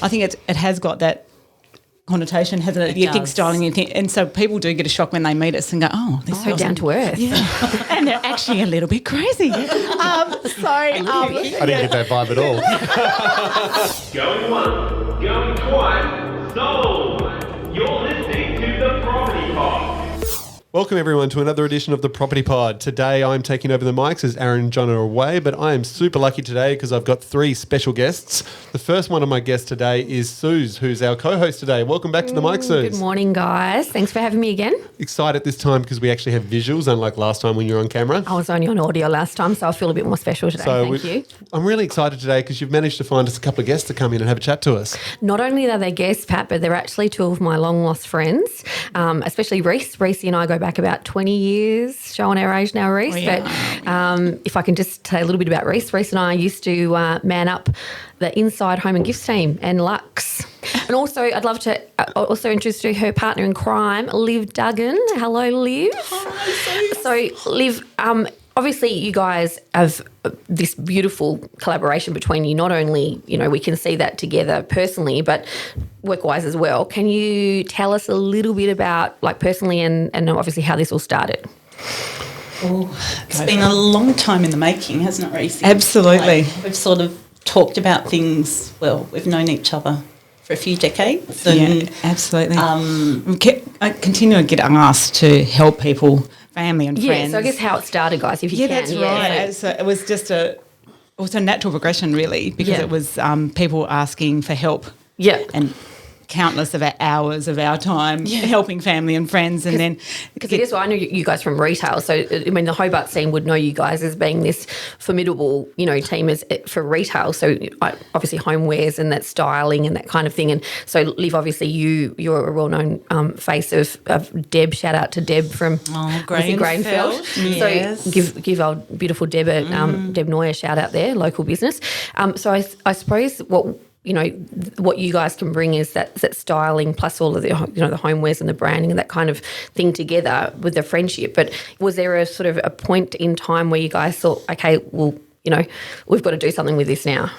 I think it has got that connotation, hasn't it? You think styling, and so people do get a shock when they meet us and go, "Oh, this so down to earth." Yeah, and they're actually a little bit crazy. I didn't get that vibe at all. Going once, going twice, sold. You're listening to the Property Pod. Welcome everyone to another edition of the Property Pod. Today I'm taking over the mics as Aaron and John are away, but I am super lucky today because I've got three special guests. The first one of my guests today is Suz, who's our co-host today. Welcome back to the mic, Suz. Good morning, guys. Thanks for having me again. Excited this time because we actually have visuals, unlike last time when you were on camera. I was only on audio last time, so I feel a bit more special today. Thank you. I'm really excited today because you've managed to find us a couple of guests to come in and have a chat to us. Not only are they guests, Pat, but they're actually two of my long-lost friends, especially Reece. Reece and I go back about 20 years, showing our age now, Reece. Oh, yeah. But if I can just say a little bit about Reece. Reece and I used to man up the Inside Home and Gifts team and Lux. And also, I'd love to also introduce her partner in crime, Liv Duggan. Hello, Liv. Hi, So, Liv, obviously you guys have this beautiful collaboration between you. Not only, we can see that together personally, but work-wise as well. Can you tell us a little bit about, personally and obviously how this all started? Oh, it's been a long time in the making, hasn't it, Reece? Absolutely. We've sort of talked about things, we've known each other for a few decades. And, absolutely. I continue to get asked to help people, family and friends. Yeah, so I guess how it started, guys, if you can. That's right. So it was just a natural progression, really, because it was people asking for help. Yeah. And countless of hours of our time helping family and friends, and then because it is. Well, I know you guys from retail, so the Hobart scene would know you guys as being this formidable, team as for retail. So obviously homewares and that styling and that kind of thing. And so, Liv, obviously you're a well-known face of Deb. Shout out to Deb from Grainfeld. Yes. So give our beautiful Deb Deb Noy a shout out there, local business. So I suppose what you guys can bring is that styling plus all of the the homewares and the branding and that kind of thing together with the friendship. But was there a sort of a point in time where you guys thought, okay, well, we've got to do something with this now?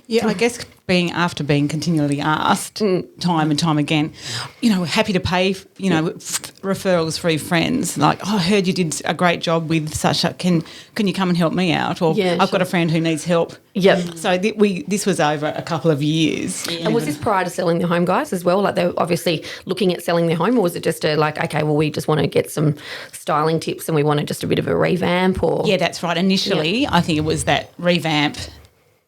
Yeah, I guess after being continually asked time and time again, happy to pay, referrals through friends. Like, I heard you did a great job with such a, can you come and help me out? Or I've got a friend who needs help. Yep. So this was over a couple of years. Yeah. And was this prior to selling the home, guys, as well? Like, they were obviously looking at selling their home, or was it just we just want to get some styling tips and we wanted just a bit of a revamp? Or yeah, that's right. Initially, I think it was that revamp.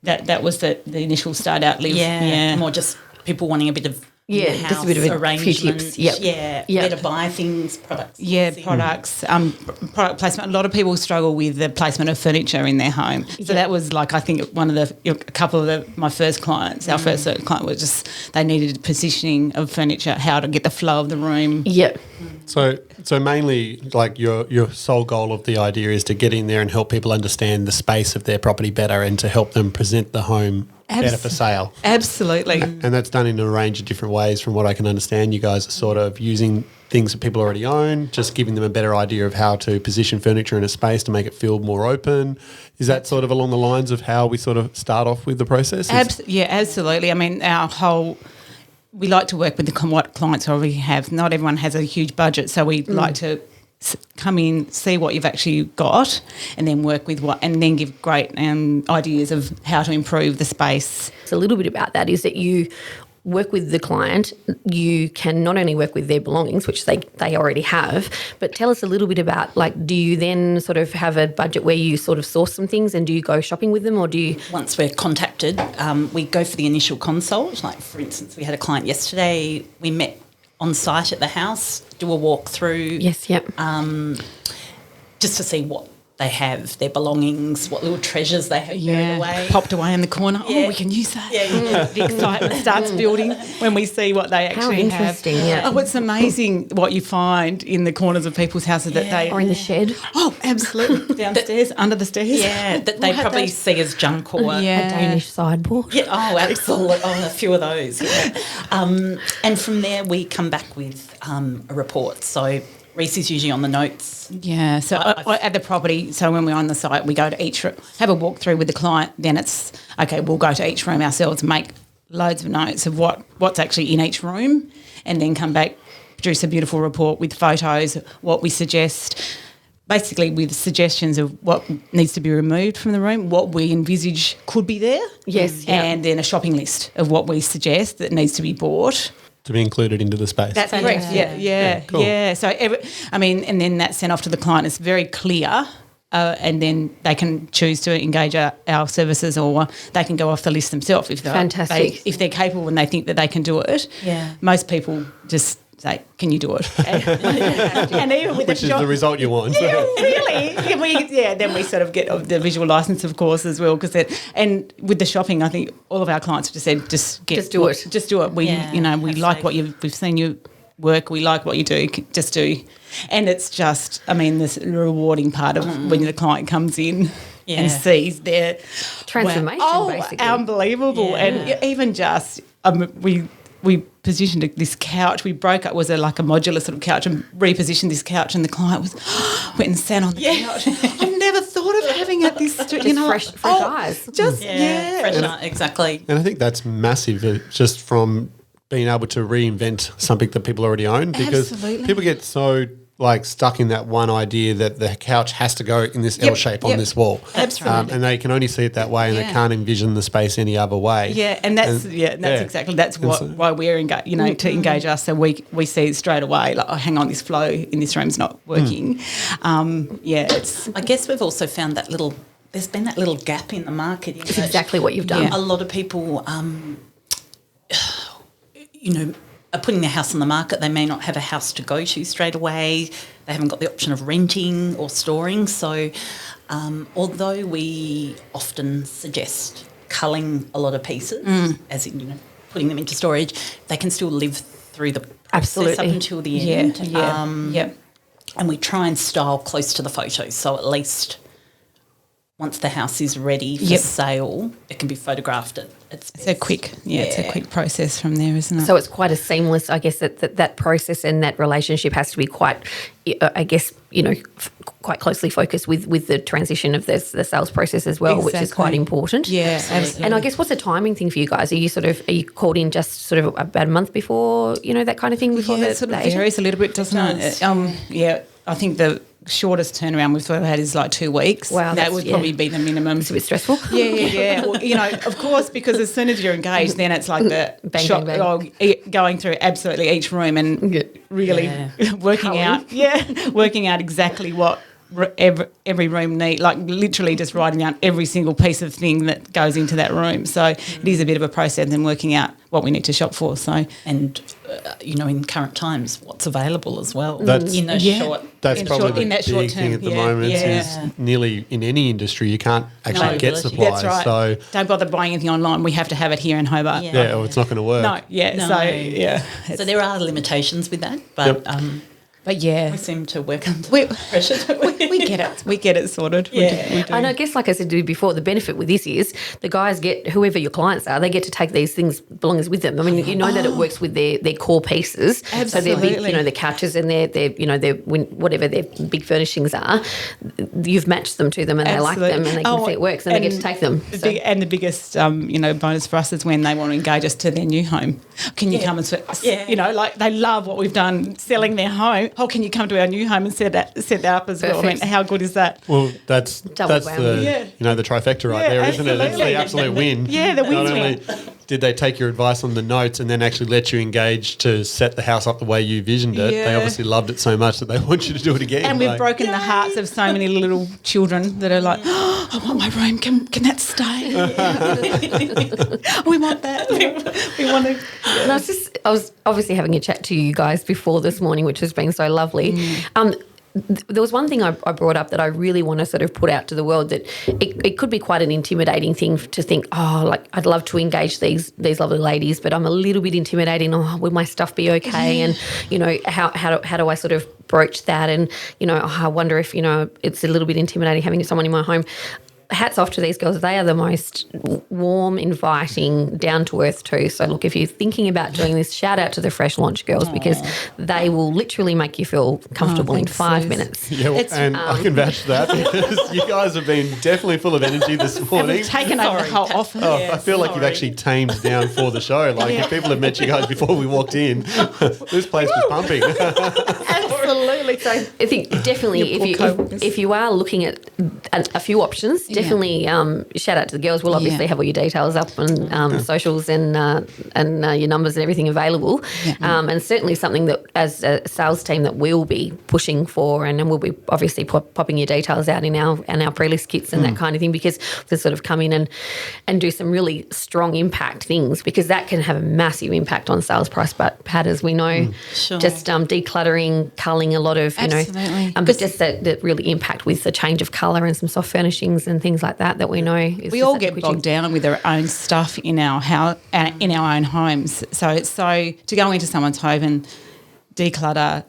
That was the initial start out, Liv. Yeah, more just people wanting a bit of just a bit of arrangement. Few tips. Yep. Where to buy things, products. Yeah, products, product placement. A lot of people struggle with the placement of furniture in their home. So that was I think one of a couple of my first clients. Our first client was just they needed positioning of furniture, how to get the flow of the room. Yep. So mainly, your sole goal of the idea is to get in there and help people understand the space of their property better and to help them present the home better for sale. Absolutely. And that's done in a range of different ways from what I can understand. You guys are sort of using things that people already own, just giving them a better idea of how to position furniture in a space to make it feel more open. Is that sort of along the lines of how we sort of start off with the process? Yeah, absolutely. I mean, we like to work with what clients already have. Not everyone has a huge budget, so we like to come in, see what you've actually got, and then work with and then give great ideas of how to improve the space. So a little bit about that is that you work with the client. You can not only work with their belongings, which they already have, but tell us a little bit about, do you then sort of have a budget where you sort of source some things, and do you go shopping with them, or do you? Once we're contacted, we go for the initial consult. Like, for instance, we had a client yesterday. We met on site at the house, do a walk through. Yes, yep. Just to see what they have, their belongings, what little treasures they have buried away. Popped away in the corner. Yeah. Oh, we can use that. The excitement starts building when we see what they actually have. How interesting, yeah. Oh, it's amazing what you find in the corners of people's houses that they... Or in the shed. Oh, absolutely. Downstairs, under the stairs. Yeah, that they probably see as junk or... A Danish sideboard. Yeah, oh, absolutely. Oh, a few of those. Yeah. And from there we come back with a report. So Reece is usually on the notes. Yeah, so at the property, so when we're on the site, we go to each room, have a walk through with the client, then it's, okay, we'll go to each room ourselves, make loads of notes of what's actually in each room, and then come back, produce a beautiful report with photos, what we suggest, basically with suggestions of what needs to be removed from the room, what we envisage could be there. Yes. And then a shopping list of what we suggest that needs to be bought. To be included into the space. That's correct. Yeah. Cool. Yeah. So, and then that's sent off to the client. It's very clear. And then they can choose to engage our services, or they can go off the list themselves if if they're capable and they think that they can do it. Yeah. Most people just say, "Can you do it?" And even with Which is the result you want. yeah, really. Then we sort of get the visual license, of course, as well. And with the shopping, I think all of our clients have just said, just do it. Just do it. We like what we've seen you work. We like what you do. Just do. And it's just, this rewarding part of when the client comes in and sees their transformation. Basically, unbelievable. Yeah. And even just we positioned this couch. We broke up, was like a modular sort of couch, and repositioned this couch, and the client went and sat on the couch. I've never thought of having it this, fresh eyes. Exactly. And I think that's massive, just from being able to reinvent something that people already own, because people get so stuck in that one idea that the couch has to go in this L shape on this wall. Absolutely. And they can only see it that way, and they can't envision the space any other way. Yeah, and that's exactly why we're to engage us. So we see it straight away. Like, oh, hang on, this flow in this room's not working. It's. I guess we've also found there's been that little gap in the market. It's exactly what you've done. Yeah. A lot of people, are putting their house on the market. They may not have a house to go to straight away. They haven't got the option of renting or storing. So although we often suggest culling a lot of pieces, as in, putting them into storage, they can still live through the process up until the end. And we try and style close to the photos. So at least once the house is ready for sale, it can be photographed at its best. It's a quick process from there, isn't it? So it's quite a seamless, I guess, that process and that relationship has to be quite, quite closely focused with the transition of the sales process as well, which is quite important. Yeah, absolutely. And I guess what's a timing thing for you guys? Are you called in just sort of about a month before, that kind of thing? Before it sort of varies a little bit, doesn't it? I think the shortest turnaround we've ever had is 2 weeks. Wow, that would probably be the minimum. It's a bit stressful. Yeah. Well, of course, because as soon as you're engaged, then it's like the bang, bang. Going through absolutely each room and really working out exactly what every room need, literally just writing down every single piece of thing that goes into that room. So it is a bit of a process and working out what we need to shop for. So and in current times, what's available as well. That's in the short. That's probably in the that big short thing term, at the moment. Is nearly in any industry you can't actually get supplies. That's right. So don't bother buying anything online. We have to have it here in Hobart. or it's not going to work. So there are limitations with that, but. But we seem to work under pressure. We get it. We get it sorted. Yeah. We do. And I guess, like I said before, the benefit with this is the guys get, whoever your clients are, they get to take these things, belongings with them. I mean, that it works with their core pieces. Absolutely. So they're big, the couches and their whatever their big furnishings are, you've matched them to them and they like them and they can see it works and they get to take them. The biggest, bonus for us is when they want to engage us to their new home. Can you come and, they love what we've done selling their home. Oh, can you come to our new home and set that up as well? I mean, how good is that? Well, that's the the trifecta right there, isn't it? It's the absolute win. Yeah, the win. Not only did they take your advice on the notes and then actually let you engage to set the house up the way you visioned it, they obviously loved it so much that they want you to do it again. And we've broken the hearts of so many little children that are like, oh, I want my room. Can that stay? We want that. We want to. And I was obviously having a chat to you guys before this morning, which has been so lovely. There was one thing I brought up that I really want to sort of put out to the world, that it could be quite an intimidating thing to think, I'd love to engage these lovely ladies, but I'm a little bit intimidating. Oh, will my stuff be okay? And, how do I sort of broach that? And, I wonder if, it's a little bit intimidating having someone in my home. hats off to these girls. They are the most warm, inviting, down to earth too. So look, if you're thinking about doing this, shout out to the Fresh Launch girls because they will literally make you feel comfortable in 5 minutes. Yeah, and I can vouch for that because you guys have been definitely full of energy this morning. We've taken over the whole office. Oh, I feel like you've actually tamed down for the show. Like if people had met you guys before we walked in, this place was pumping. Absolutely. So I think definitely if you are looking at a few options, definitely shout out to the girls. We'll obviously have all your details up on socials and your numbers and everything available. And certainly something that as a sales team that we'll be pushing for, and then we'll be obviously popping your details out in our pre-list kits and that kind of thing, because to sort of come in and do some really strong impact things, because that can have a massive impact on sales price pad, as we know. Sure. Just decluttering, culling a lot of, but just that really impact with the change of colour and some soft furnishings and things like that we know. We all get bogged down with our own stuff in our house, in our own homes. So it's to go into someone's home and declutter.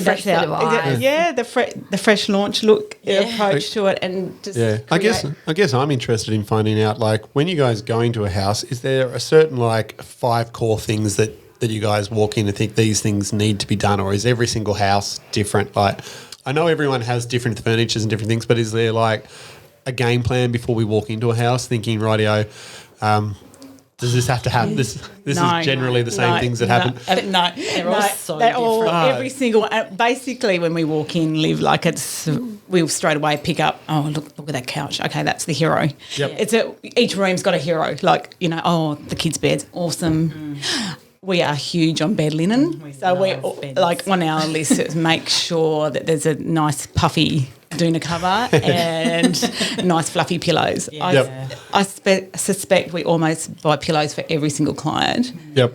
Fresh set of eyes. The fresh launch look approach to it, and just I guess I'm interested in finding out, like, when you guys go into a house, is there a certain 5 core things that you guys walk in and think these things need to be done, or is every single house different? Like, I know everyone has different furnitures and different things, but is there a game plan before we walk into a house thinking, rightio, does this have to happen? This is generally the same things that happen. They're all so different. Every single. Basically, when we walk in, we'll straight away pick up. Oh, look at that couch. Okay, that's the hero. Yep. Each room's got a hero. The kids' bed's awesome. We are huge on bed linen, so we on our list is make sure that there's a nice puffy doona cover and nice fluffy pillows. I suspect we almost buy pillows for every single client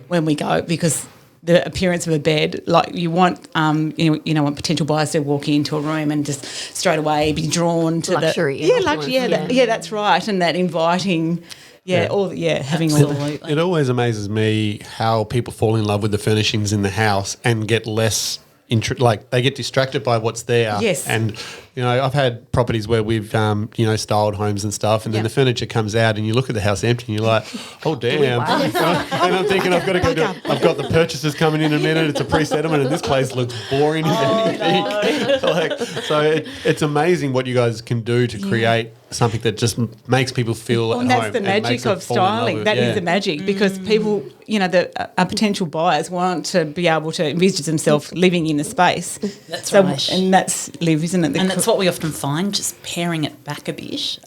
when we go, because the appearance of a bed, you want want potential buyers to walk into a room and just straight away be drawn to luxury. Luxury. That's right, and that inviting. Having absolutely. It always amazes me how people fall in love with the furnishings in the house and get less they get distracted by what's there. Yes. And, I've had properties where we've, styled homes and stuff, and then the furniture comes out and you look at the house empty and you're like, oh, damn. And I'm thinking I've got the purchasers coming in a minute, it's a pre-settlement, and this place looks boring as anything. So it's amazing what you guys can do to create something that just makes people feel at home. And that's the magic of styling. That is the magic, because people, our potential buyers want to be able to envisage themselves living in the space. That's right. And that's live, isn't it? And that's what we often find, just paring it back a bit.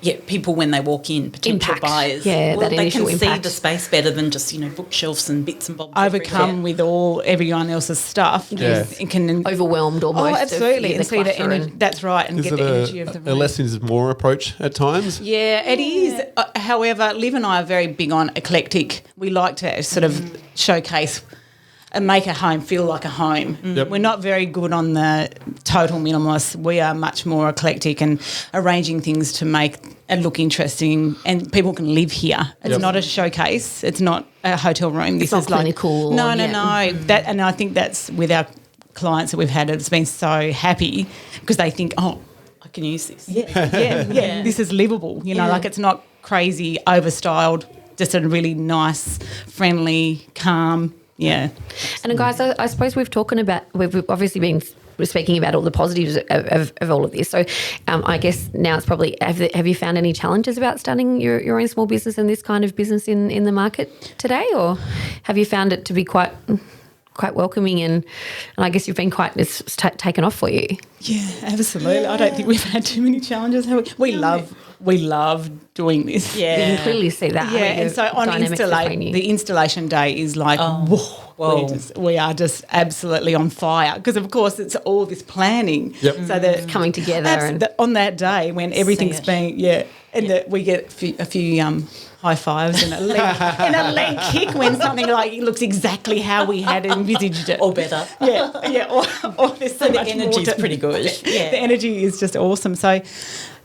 Yep. People when they walk in, potential buyers, that they initial can impact. see the space better than just bookshelves and bits and bobs. Overcome with everyone else's stuff. It can overwhelmed almost. Oh, absolutely, and see the energy. That's right, and Is get it the energy of the room. a less is more approach at times? Yeah, it is. However, Liv and I are very big on eclectic. We like to sort of showcase and make a home feel like a home. Yep. We're not very good on the total minimalist. We are much more eclectic and arranging things to make it look interesting, and people can live here. It's not a showcase. It's not a hotel room. It's not clinical. No. That, and I think that's with our clients that we've had. It's been so happy because they think, oh, I can use this. Yeah. This is livable. It's not crazy, overstyled. Just a really nice, friendly, calm. Yeah. And guys, I suppose we've obviously been speaking about all the positives of all of this. So I guess now it's probably, have you found any challenges about starting your own small business and this kind of business in the market today, or have you found it to be quite welcoming and I guess you've been it's taken off for you? Yeah, absolutely. I don't think we've had too many challenges. We love doing this. Yeah. You can clearly see that. Yeah, and so on the installation day is like, whoa. We are just absolutely on fire, because of course it's all this planning. Yep. So that it's coming together. On that day when everything's being, that we get a few high fives and a leg kick when something looks exactly how we had envisaged it. Or better. Yeah. Or there's so the energy is pretty good. Yeah. The energy is just awesome. So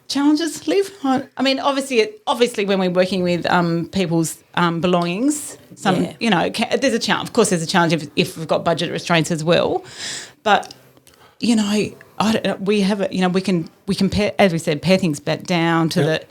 challenges, Liv? I mean, obviously when we're working with people's belongings, there's a challenge. Of course, there's a challenge if we've got budget restraints as well. But, I don't know, we have it. We can pair, as we said, pair things back down to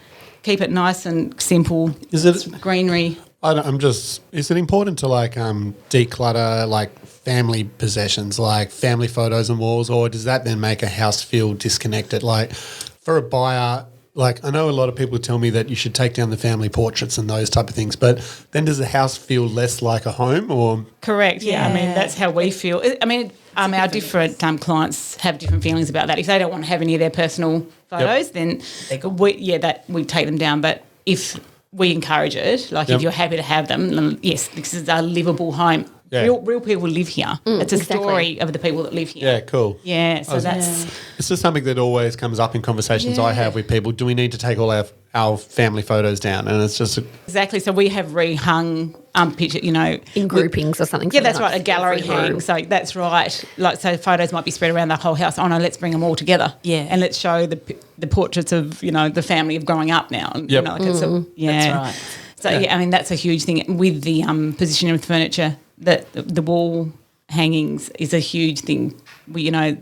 keep it nice and simple. Is it greenery? Is it important to declutter family possessions, like family photos and walls, or does that then make a house feel disconnected? Like for a buyer, I know a lot of people tell me that you should take down the family portraits and those type of things, but then does the house feel less like a home or? Correct. Yeah. I mean, that's how we feel. I mean, our different clients have different feelings about that. If they don't want to have any of their personal photos, then we take them down. But if we encourage it, if you're happy to have them, then yes, this is a livable home. Yeah. Real people live here. It's a story of the people that live here. Yeah, cool. Yeah, so that's... It's just something that always comes up in conversations I have with people. Do we need to take all our family photos down? And it's just... Exactly. So we have rehung picture, in groupings or something. Yeah, that's right, a gallery hang. So that's right. So photos might be spread around the whole house. Oh, no, let's bring them all together. Yeah. And let's show the portraits of, the family of growing up now. Yep. That's right. So, I mean, that's a huge thing with the positioning of the furniture. That the wall hangings is a huge thing. The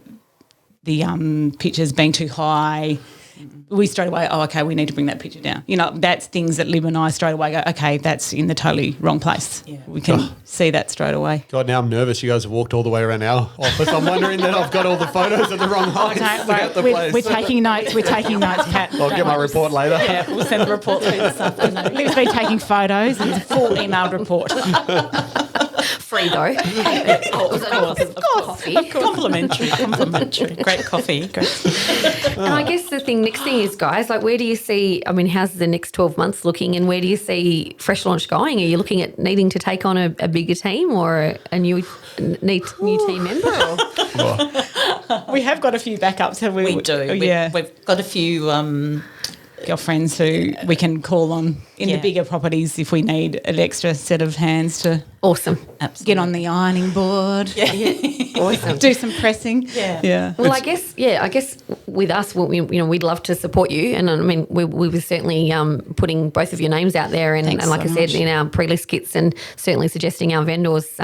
pictures being too high, we straight away, we need to bring that picture down. That's things that Lib and I straight away go, okay, that's in the totally wrong place. Yeah. We can see that straight away. God, now I'm nervous. You guys have walked all the way around our office. I'm wondering that I've got all the photos at the wrong height. We're taking notes. We're taking notes, Pat. I'll get my report later. Yeah, we'll send the report through this afternoon. Liv's been taking photos. It's a full emailed report. Free though. Of course. Complimentary. Great coffee. Great. And I guess the next thing is, guys, where do you see, how's the next 12 months looking and where do you see Fresh Launch going? Are you looking at needing to take on a bigger team or a new team member? We have got a few backups, have we? We do. We've got a few... girlfriends who we can call on in the bigger properties if we need an extra set of hands to Absolutely. Get on the ironing board. Awesome. Do some pressing. Yeah. Well, I guess with us, we'd love to support you, and we were certainly putting both of your names out there, and like I said, in our pre-list kits, and certainly suggesting our vendors get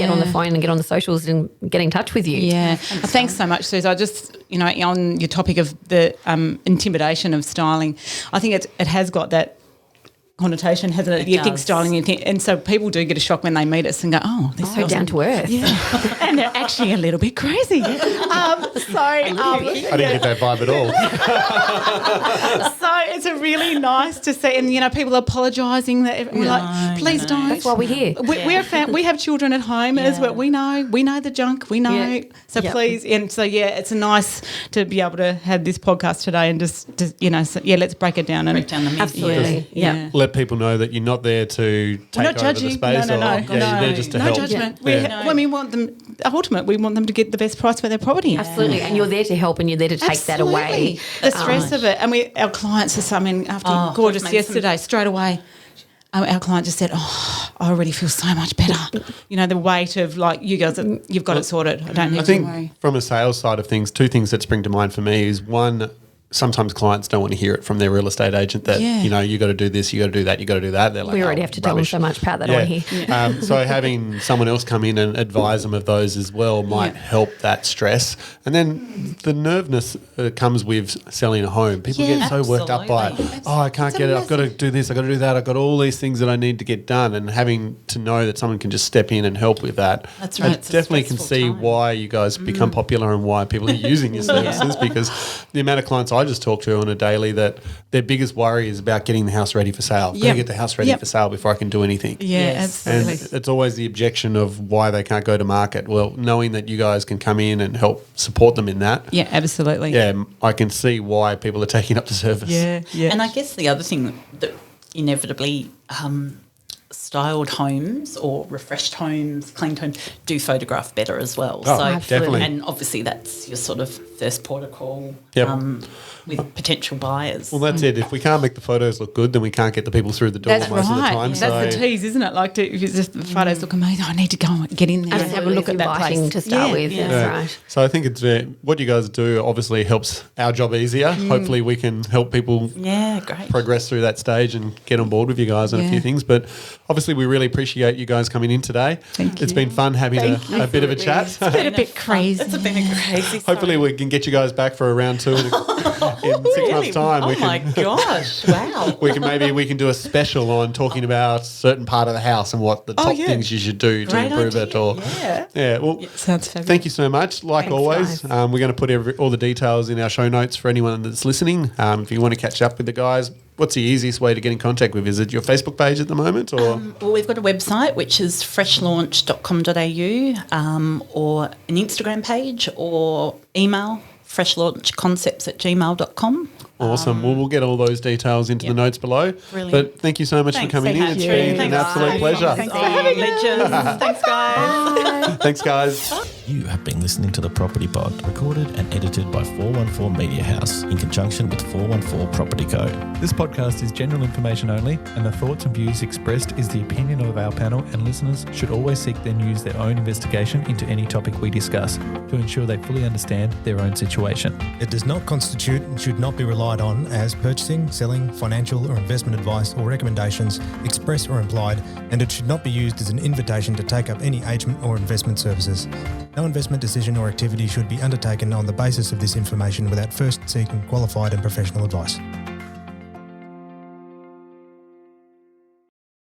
on the phone and get on the socials and get in touch with you. Yeah. Thanks so much, Suz. I just on your topic of the intimidation of styling, I think it has got that connotation, hasn't it? You think styling, and so people do get a shock when they meet us and go, "Oh, they're so down to earth." Yeah, and they're actually a little bit crazy. I didn't get that vibe at all. So it's a really nice to see, and people are apologising that we're like, "Please don't." That's why we're here. We're a we have children at home as well. We know the junk. We know. Yeah. So please, and so it's nice to be able to have this podcast today and just let's break it down and break down the myth. Absolutely. Yeah. Let people know that you're not there to take over the space. No. You're there just to help. No judgment. We want them, ultimately, we want them to get the best price for their property. Absolutely. And you're there to help and you're there to take that away. The stress of it. And our clients are something after Gorgeous yesterday, straight away. Our client just said, I already feel so much better. The weight of you guys, you've got it sorted. I don't need to worry. I think from a sales side of things, two things that spring to mind for me is one, sometimes clients don't want to hear it from their real estate agent that, you got to do this, you got to do that, you got to do that. They're like, we already have to tell them so much, Pat, that I want to hear. So having someone else come in and advise them of those as well might help that stress. And then the nervousness that comes with selling a home. People get so worked up by it. I can't get it. I've got to do this. I've got to do that. I've got all these things that I need to get done. And having to know that someone can just step in and help with that. That's right. I definitely can see why you guys become popular and why people are using your services because the amount of clients I just talk to on a daily that their biggest worry is about getting the house ready for sale. I've got to get the house ready for sale before I can do anything. Yeah, absolutely. And it's always the objection of why they can't go to market. Well, knowing that you guys can come in and help support them in that. Yeah, absolutely. Yeah, I can see why people are taking up the service. Yeah. And I guess the other thing that inevitably styled homes or refreshed homes, cleaned homes, do photograph better as well. Oh, definitely. And obviously that's your sort of first port of call with potential buyers. Well, that's it. If we can't make the photos look good, then we can't get the people through the door most of the time. That's the tease, isn't it? If it's just the photos look amazing, I need to go and get in there and have a look at that place. To start with. Yeah. That's right. So I think it's what you guys do obviously helps our job easier. Hopefully we can help people progress through that stage and get on board with you guys on a few things. But obviously we really appreciate you guys coming in today. Thank It's you. been fun having a bit of a chat. It's been a bit crazy. It's been crazy. Hopefully we can get you guys back for a round 2 in 6 months' time. Oh my gosh! Wow. We can do a special on talking about a certain part of the house and what the top things you should do to Great improve it. idea. Or well, Sounds fabulous. thank you so much. Like Thanks, always, guys. we're going to put all the details in our show notes for anyone that's listening. If you want to catch up with the guys, what's the easiest way to get in contact with? Is it your Facebook page at the moment, or Well, we've got a website which is freshlaunch.com.au, or an Instagram page, or email freshlaunchconcepts@gmail.com. awesome? Well, we'll get all those details into the notes below. Brilliant. But thank you so much for coming in. It's been an absolute pleasure. Thanks for having legends. Thanks, guys. Thanks, guys. You have been listening to The Property Pod, recorded and edited by 414 Media House in conjunction with 414 Property Code. This podcast is general information only, and the thoughts and views expressed is the opinion of our panel, and listeners should always seek then use their own investigation into any topic we discuss to ensure they fully understand their own situation. It does not constitute and should not be relied on as purchasing, selling, financial or investment advice or recommendations, express or implied, and it should not be used as an invitation to take up any agent or investment services. No investment decision or activity should be undertaken on the basis of this information without first seeking qualified and professional advice.